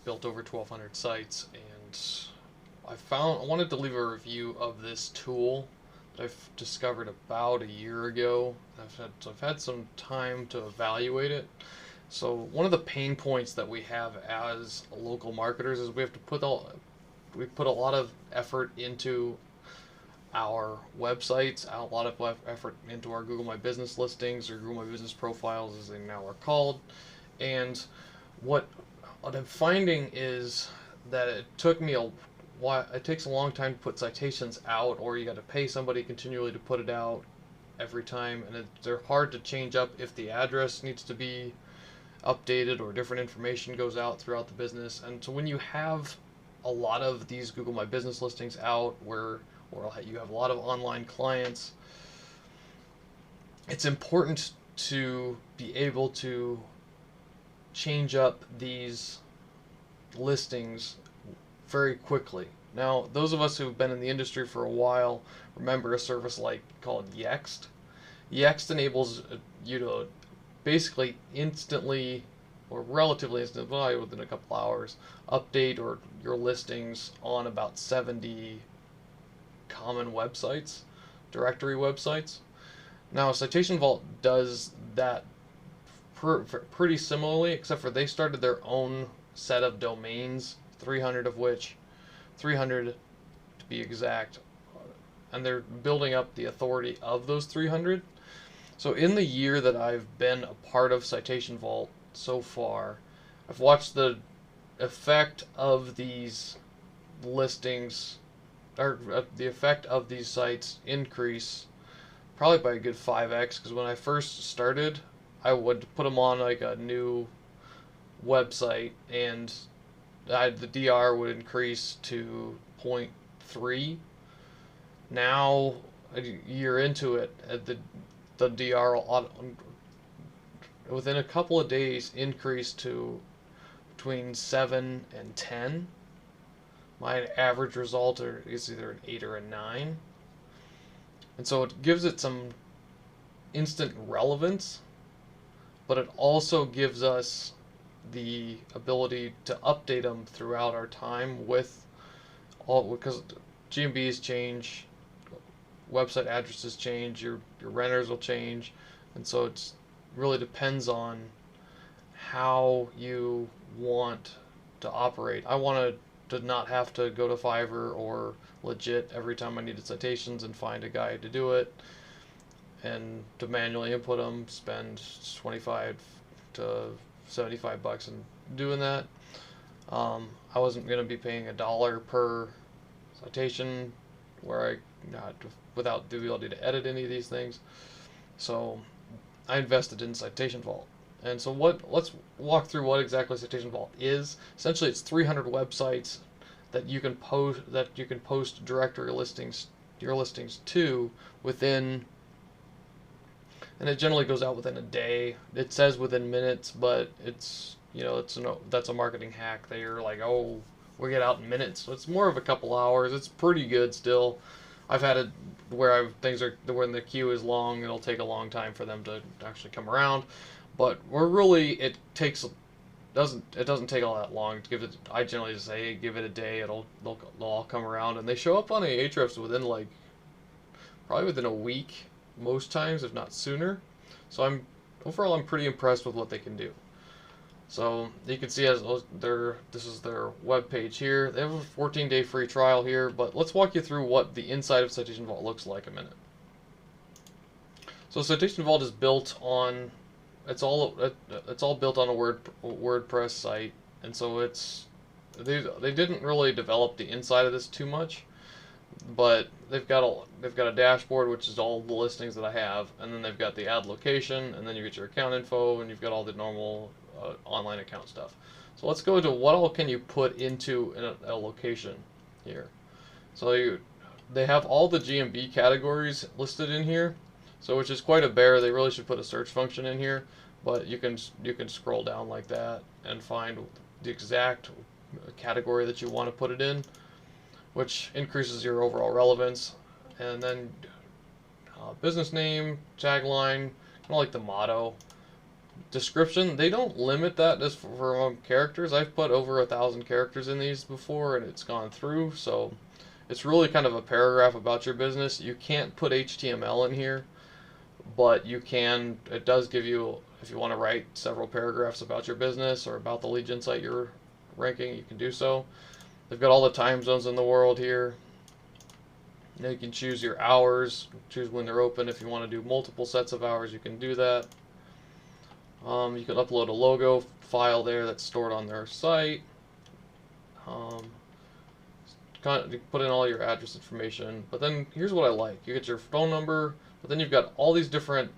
built over 1,200 sites, and I wanted to leave a review of this tool that I've discovered about a year ago. I've had some time to evaluate it. So one of the pain points that we have as local marketers is we have to put a lot of effort into our websites, a lot of effort into our Google My Business listings, or Google My Business profiles as they now are called. And what I'm finding is that it takes a long time to put citations out, or you got to pay somebody continually to put it out every time, and they're hard to change up if the address needs to be updated or different information goes out throughout the business. And so when you have a lot of these Google My Business listings out, or you have a lot of online clients, it's important to be able to change up these listings very quickly. Now, those of us who've been in the industry for a while remember a service called Yext. Yext enables you to basically instantly, or relatively instantly, probably within a couple hours, update your listings on about 70 common websites, directory websites. Now, Citation Vault does that pretty similarly, except for they started their own set of domains, 300 to be exact, and they're building up the authority of those 300. So in the year that I've been a part of Citation Vault so far, I've watched the effect of these listings, or the effect of these sites increase probably by a good 5x, because when I first started, I would put them on like a new website, and the DR would increase to 0.3. Now, a year into it, the DR within a couple of days increased to between 7 and 10. My average result is either an 8 or a 9. And so it gives it some instant relevance, but it also gives us the ability to update them throughout our time because GMBs change, website addresses change, your renters will change, and so it really depends on how you want to operate. I wanted to not have to go to Fiverr or Legit every time I needed citations and find a guy to do it, and to manually input them, spend 25 to 75 bucks in doing that. I wasn't going to be paying $1 per citation without the ability to edit any of these things. So I invested in Citation Vault. And so let's walk through what exactly Citation Vault is. Essentially, it's 300 websites that you can post directory listings, your listings to, within, and it generally goes out within a day. It says within minutes, but that's a marketing hack. They're like, oh, we get out in minutes. So it's more of a couple hours. It's pretty good still. I've had it where when the queue is long, it'll take a long time for them to actually come around. But it doesn't take all that long to give it. I generally just say, hey, give it a day. They'll all come around, and they show up on Ahrefs within probably within a week most times, if not sooner. So overall I'm pretty impressed with what they can do. So you can see this is their web page here. They have a 14-day free trial here, but let's walk you through what the inside of Citation Vault looks like a minute. So Citation Vault is built on it's all built on a WordPress site, and so they didn't really develop the inside of this too much, but they've got a dashboard, which is all the listings that I have, and then they've got the ad location, and then you get your account info, and you've got all the normal online account stuff. So let's go to what all can you put into a location here. So they have all the GMB categories listed in here, so which is quite a bear. They really should put a search function in here, but you can scroll down like that and find the exact category that you want to put it in, which increases your overall relevance. And then business name, tagline, kind of like the motto, Description, they don't limit that just for characters. I've put over 1,000 characters in these before and it's gone through, so it's really kind of a paragraph about your business. You can't put HTML in here, but you can, it does give you, if you want to write several paragraphs about your business or about the lead gen site you're ranking, you can do so. They've got all the time zones in the world here. Now you can choose your hours, choose when they're open. If you want to do multiple sets of hours, you can do that. You can upload a logo file there that's stored on their site. You put in all your address information, but then here's what I like. You get your phone number, but then you've got all these different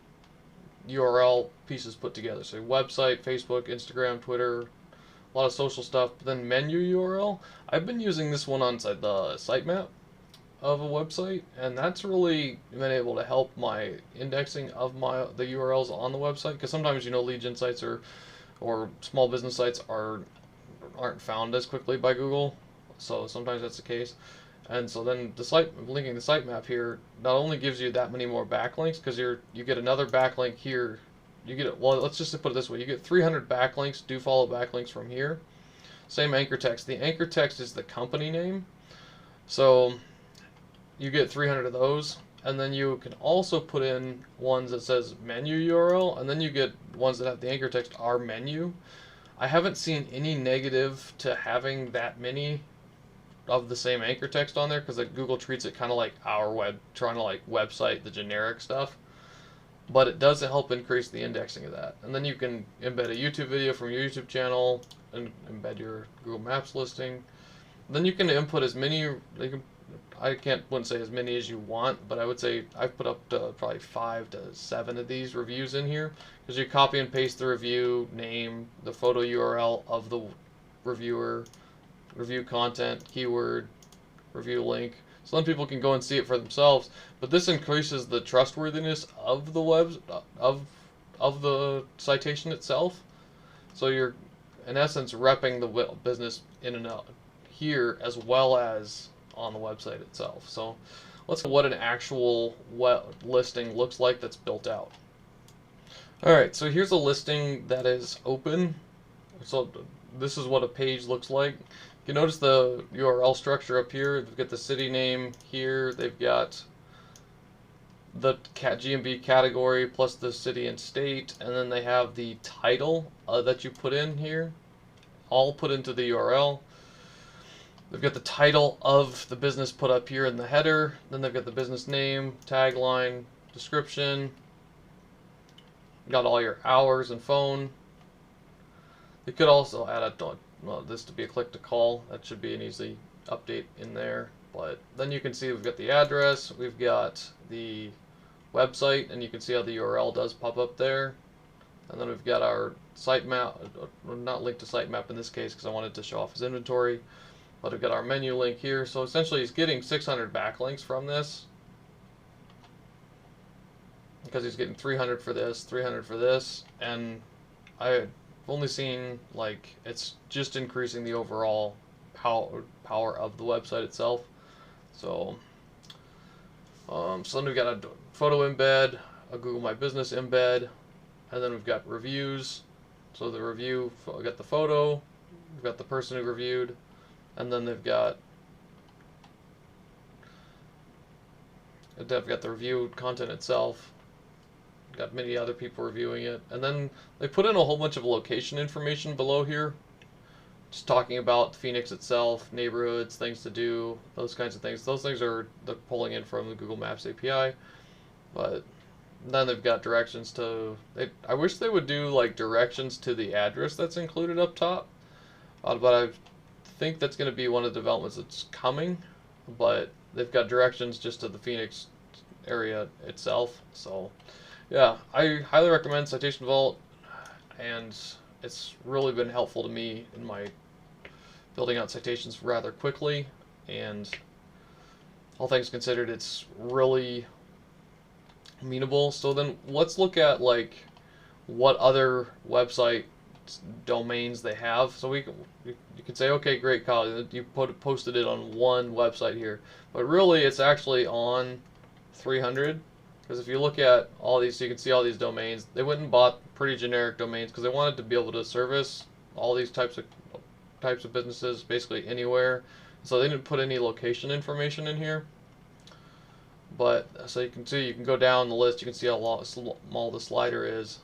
URL pieces put together. So your website, Facebook, Instagram, Twitter, a lot of social stuff, but then menu URL. I've been using this one on the sitemap of a website, and that's really been able to help my indexing of the URLs on the website, because sometimes lead gen sites or small business sites aren't found as quickly by Google, so sometimes that's the case. And so then linking the sitemap here not only gives you that many more backlinks, because you get another backlink here. Well, let's just put it this way: you get 300 backlinks, do follow backlinks from here. Same anchor text. The anchor text is the company name, so you get 300 of those, and then you can also put in ones that says menu URL, and then you get ones that have the anchor text our menu. I haven't seen any negative to having that many of the same anchor text on there, because Google treats it kind of like trying to website the generic stuff, but it does help increase the indexing of that. And then you can embed a YouTube video from your YouTube channel and embed your Google Maps listing. Then you can input as many, wouldn't say as many as you want, but I would say I've put up to probably 5 to 7 of these reviews in here, because you copy and paste the review name, the photo URL of the reviewer, review content, keyword, review link, so then people can go and see it for themselves. But this increases the trustworthiness of the of the citation itself. So you're in essence repping the business in and out here as well as on the website itself. So let's look at what an actual listing looks like that's built out. Alright, so here's a listing that is open. So this is what a page looks like. You can notice the URL structure up here. They've got the city name here. They've got the GMB category plus the city and state, and then they have the title that you put in here, all put into the URL. They've got the title of the business put up here in the header. Then they've got the business name, tagline, description. Got all your hours and phone. You could also add this to be a click to call. That should be an easy update in there. But then you can see we've got the address, we've got the website, and you can see how the URL does pop up there. And then we've got our sitemap, not linked to sitemap in this case because I wanted to show off his inventory. But we've got our menu link here. So essentially he's getting 600 backlinks from this, because he's getting 300 for this, 300 for this, and I've only seen it's just increasing the overall power of the website itself. So so then we've got a photo embed, a Google My Business embed, and then we've got reviews. So the review, we got the photo, we've got the person who reviewed, and then they've got the review content itself. Got many other people reviewing it, and then they put in a whole bunch of location information below here, just talking about Phoenix itself, neighborhoods, things to do, those kinds of things. Those things they're pulling in from the Google Maps API. But then they've got directions to. I wish they would do directions to the address that's included up top, but I think that's going to be one of the developments that's coming. But they've got directions just to the Phoenix area itself. So yeah, I highly recommend Citation Vault, and it's really been helpful to me in my building out citations rather quickly, and all things considered, it's really amenable. So then let's look at what other website domains they have. So you can say, okay, great, Kyle, you posted it on one website here, but really it's actually on 300. Because if you look at all these, you can see all these domains. They went and pretty generic domains because they wanted to be able to service all these types of businesses basically anywhere. So they didn't put any location information in here. But so you can see, you can go down the list. You can see how small the slider is,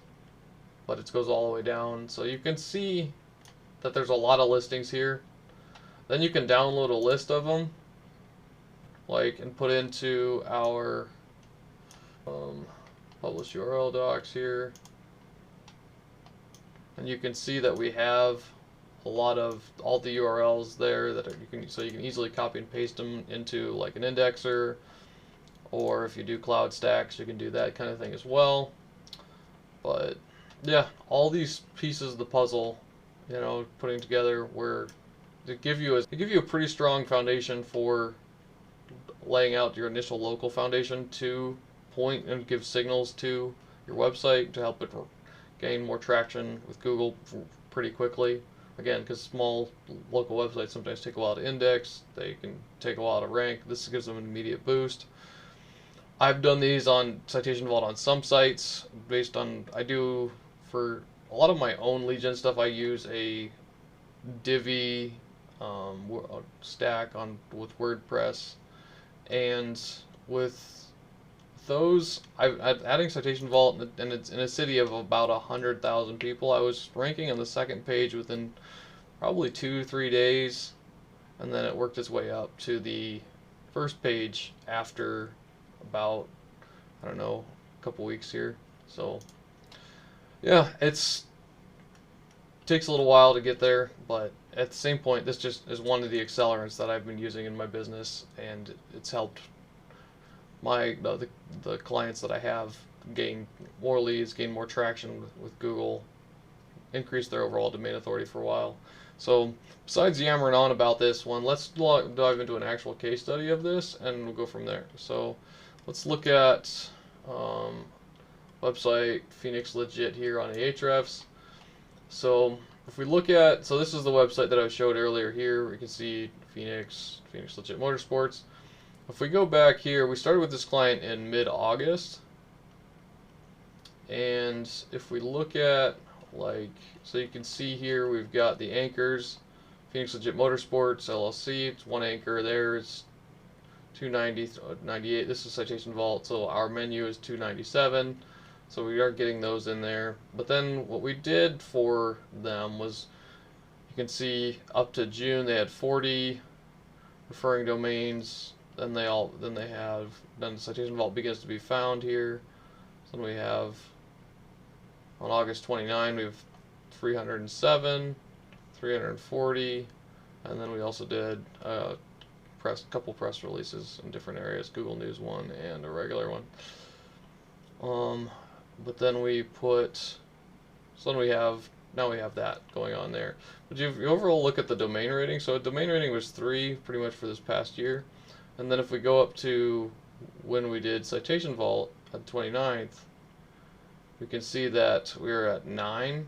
but it goes all the way down. So you can see that there's a lot of listings here. Then you can download a list of them, like, and put into our publish URL docs here, and you can see that we have a lot of all the URLs there that you can easily copy and paste them into like an indexer, or if you do cloud stacks, you can do that kind of thing as well. But yeah, all these pieces of the puzzle, putting together where to give you a pretty strong foundation for laying out your initial local foundation to point and give signals to your website to help it gain more traction with Google pretty quickly. Again, because small local websites sometimes take a while to index, they can take a while to rank. This gives them an immediate boost. I've done these on Citation Vault on some sites based on, for a lot of my own lead gen stuff, I use a Divi stack with WordPress, and with those, adding Citation Vault, and it's in a city of about 100,000 people. I was ranking on the second page within probably 2-3 days, and then it worked its way up to the first page after about, I don't know, a couple weeks here. So yeah, it takes a little while to get there, but at the same point, this just is one of the accelerants that I've been using in my business, and it's helped the clients that I have gain more leads, gain more traction with Google, increase their overall domain authority for a while. So besides yammering on about this one, let's dive into an actual case study of this, and we'll go from there. So let's look at website Phoenix Legit here on Ahrefs. So if we look at, so this is the website that I showed earlier here. We can see Phoenix Legit Motorsports. If we go back here, we started with this client in mid-August, and if we look at, so you can see here we've got the anchors, Phoenix Legit Motorsports LLC. It's one anchor there. It's 298. This is Citation Vault, so our menu is 297. So we are getting those in there. But then what we did for them was, you can see up to June they had 40 referring domains. Then the Citation Vault begins to be found here. So we have on August 29 we have 307, 340, and then we also did a couple press releases in different areas, Google News one and a regular one. But then now we have that going on there. But if you overall look at the domain rating, so domain rating was 3 pretty much for this past year. And then if we go up to when we did Citation Vault on the 29th, we can see that we're at 9,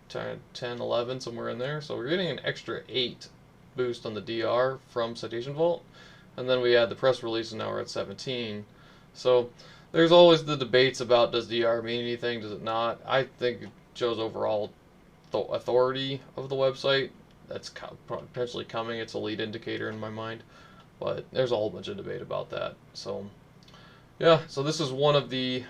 10, 11, somewhere in there. So we're getting an extra 8 boost on the DR from Citation Vault. And then we add the press release, and now we're at 17. So there's always the debates about, does DR mean anything, does it not? I think it shows overall authority of the website. That's potentially coming. It's a lead indicator in my mind. But there's a whole bunch of debate about that. So yeah, so this is one of the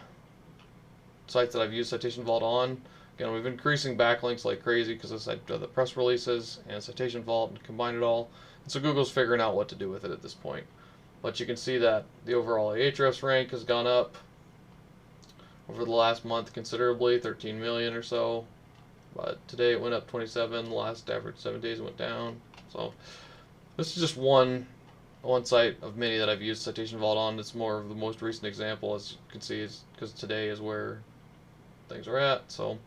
sites that I've used Citation Vault on. Again, we've been increasing backlinks like crazy because of the press releases and Citation Vault and combined it all. And so Google's figuring out what to do with it at this point. But you can see that the overall Ahrefs rank has gone up over the last month considerably, 13 million or so. But today it went up 27. The last average 7 days it went down. So this is just one site of many that I've used Citation Vault on. It's more of the most recent example, as you can see, is because today is where things are at. So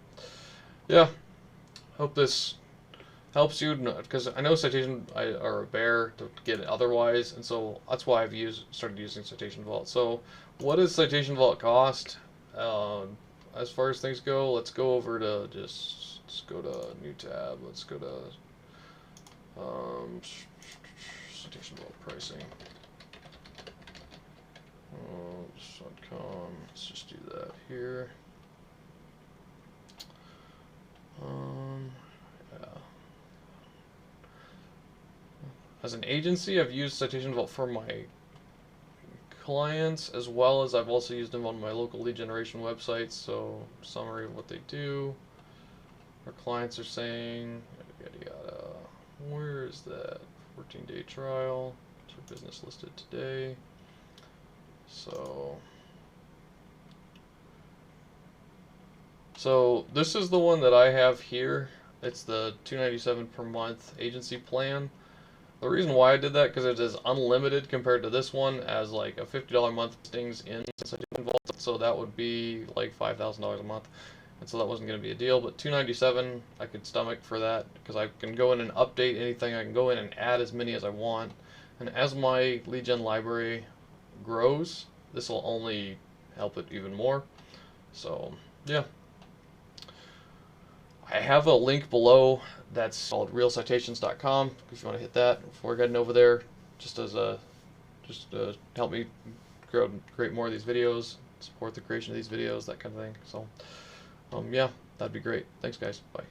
yeah, hope this helps you, because I know Citation are a bear to get it otherwise, and so that's why I've started using Citation Vault. So what does Citation Vault cost? As far as things go, let's go over to let's go to new tab. Let's go to Citation Vault pricing. .com. Let's just do that here. as an agency, I've used Citation Vault for my clients, as well as I've also used them on my local lead generation websites. So, summary of what they do. Our clients are saying, yada yada. Where is that? 14-day trial. It's our business listed today. So this is the one that I have here. It's the $297 per month agency plan. The reason why I did that because it is unlimited compared to this one as like a $50 a month listings in Citation Vault. So that would be like $5,000 a month. And so that wasn't going to be a deal, but $297 I could stomach for that because I can go in and update anything. I can go in and add as many as I want. And as my lead gen library grows, this will only help it even more. So yeah, I have a link below that's called realcitations.com if you want to hit that before getting over there, just as a help me create more of these videos, support the creation of these videos, that kind of thing. So yeah, that'd be great. Thanks guys. Bye.